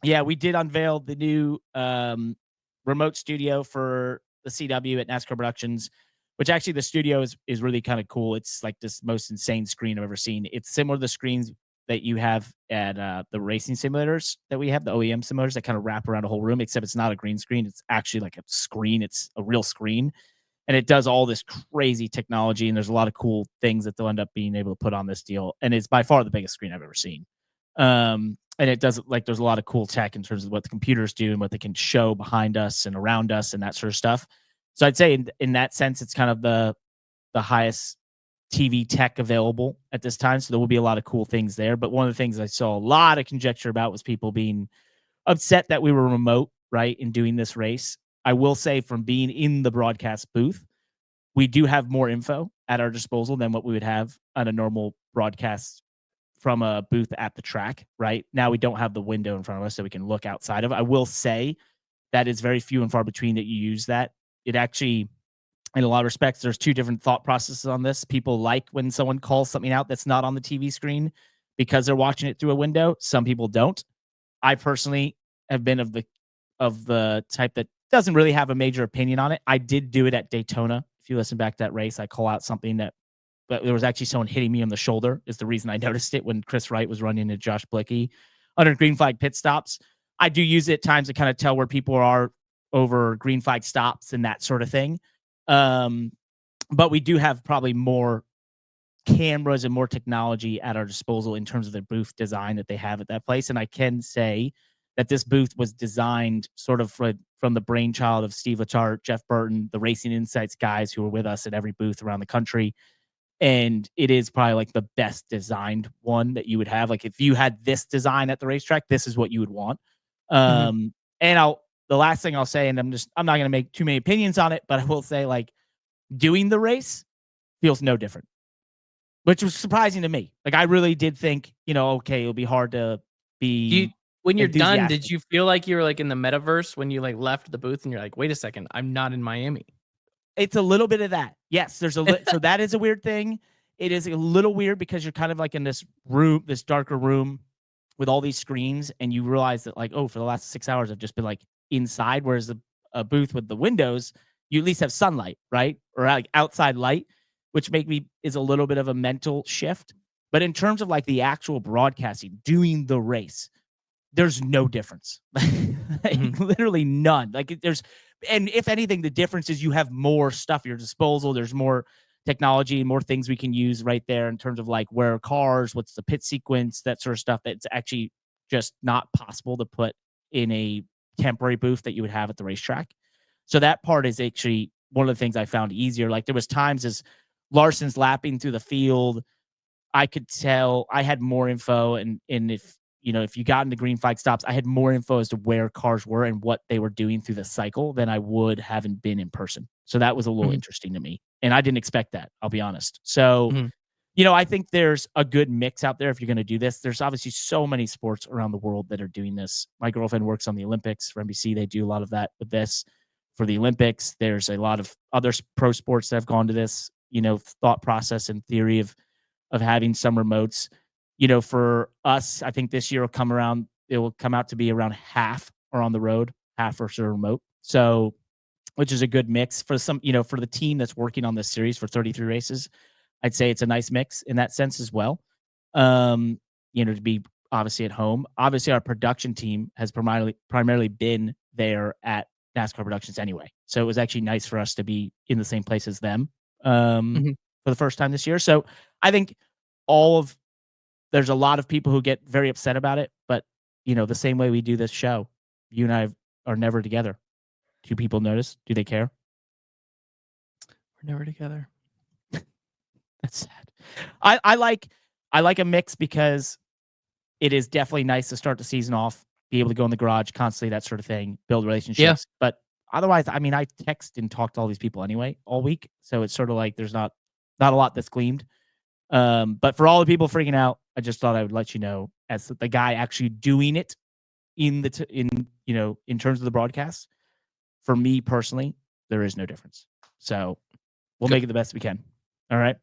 Yeah, we did unveil the new remote studio for the CW at NASCAR Productions, which actually the studio is really kind of cool. It's like this most insane screen I've ever seen. It's similar to the screens that you have at the racing simulators that we have, the OEM simulators that kind of wrap around a whole room, except it's not a green screen. It's actually like a screen. It's a real screen. And it does all this crazy technology. And there's a lot of cool things that they'll end up being able to put on this deal. And it's by far the biggest screen I've ever seen. And it does, like, there's a lot of cool tech in terms of what the computers do and what they can show behind us and around us and that sort of stuff. So I'd say in that sense, it's kind of the highest TV tech available at this time. So there will be a lot of cool things there. But one of the things I saw a lot of conjecture about was people being upset that we were remote, right, in doing this race. I will say, from being in the broadcast booth, we do have more info at our disposal than what we would have on a normal broadcast from a booth at the track. Right now, we don't have the window in front of us so we can look outside of. I will say that it's very few and far between that you use that. It actually, in a lot of respects, there's two different thought processes on this. People like when someone calls something out that's not on the TV screen because they're watching it through a window. Some people don't. I personally have been of the type that doesn't really have a major opinion on it. I did do it at Daytona. If you listen back to that race, I call out something that, but there was actually someone hitting me on the shoulder is the reason I noticed it when Chris Wright was running into Josh Blicky under green flag pit stops. I do use it at times to kind of tell where people are over green flag stops and that sort of thing. But we do have probably more cameras and more technology at our disposal in terms of the booth design that they have at that place. And I can say that this booth was designed sort of from the brainchild of Steve Letarte, Jeff Burton, the Racing Insights guys who were with us at every booth around the country. And it is probably like the best designed one that you would have. Like, if you had this design at the racetrack, this is what you would want. And the last thing I'll say, and I'm not going to make too many opinions on it, but I will say, like, doing the race feels no different, which was surprising to me. Like, I really did think, okay, it'll be hard to be when you're done, enthusiastic. did you feel like you were like in the metaverse when you like left the booth and you're like, wait a second, I'm not in Miami? It's a little bit of that. Yes, there's so that is a weird thing. It is a little weird because you're kind of like in this room, this darker room with all these screens, and you realize that, like, oh, for the last 6 hours I've just been like inside, whereas a booth with the windows, you at least have sunlight, right? Or like outside light, which is a little bit of a mental shift. But in terms of like the actual broadcasting, doing the race, there's no difference. Literally none. Like, and if anything, the difference is you have more stuff at your disposal. There's more technology and more things we can use right there in terms of like where cars, what's the pit sequence, that sort of stuff that's actually just not possible to put in a temporary booth that you would have at the racetrack. So that part is actually one of the things I found easier. Like, there was times as Larson's lapping through the field, I could tell I had more info, and if you got into green flag stops, I had more info as to where cars were and what they were doing through the cycle than I would having been in person. So that was a little interesting to me, and I didn't expect that, I'll be honest. So, I think there's a good mix out there if you're going to do this. There's obviously so many sports around the world that are doing this. My girlfriend works on the Olympics for NBC. They do a lot of that with this for the Olympics. There's a lot of other pro sports that have gone to this, thought process and theory of having some remotes. For us, I think this year it will come out to be around half are on the road, half are sort of remote. So, which is a good mix for for the team that's working on this series for 33 races. I'd say it's a nice mix in that sense as well. To be obviously at home. Obviously, our production team has primarily been there at NASCAR Productions anyway. So it was actually nice for us to be in the same place as them for the first time this year. So I think there's a lot of people who get very upset about it, but the same way we do this show, you and I are never together. Do people notice? Do they care? We're never together. That's sad. I like a mix because it is definitely nice to start the season off, be able to go in the garage constantly, that sort of thing, build relationships. Yeah. But otherwise, I mean, I text and talk to all these people anyway all week, so it's sort of like there's not a lot that's gleamed. But for all the people freaking out, I just thought I would let you know, as the guy actually doing it in terms of the broadcast. For me personally, there is no difference. So we'll make it the best we can. All right.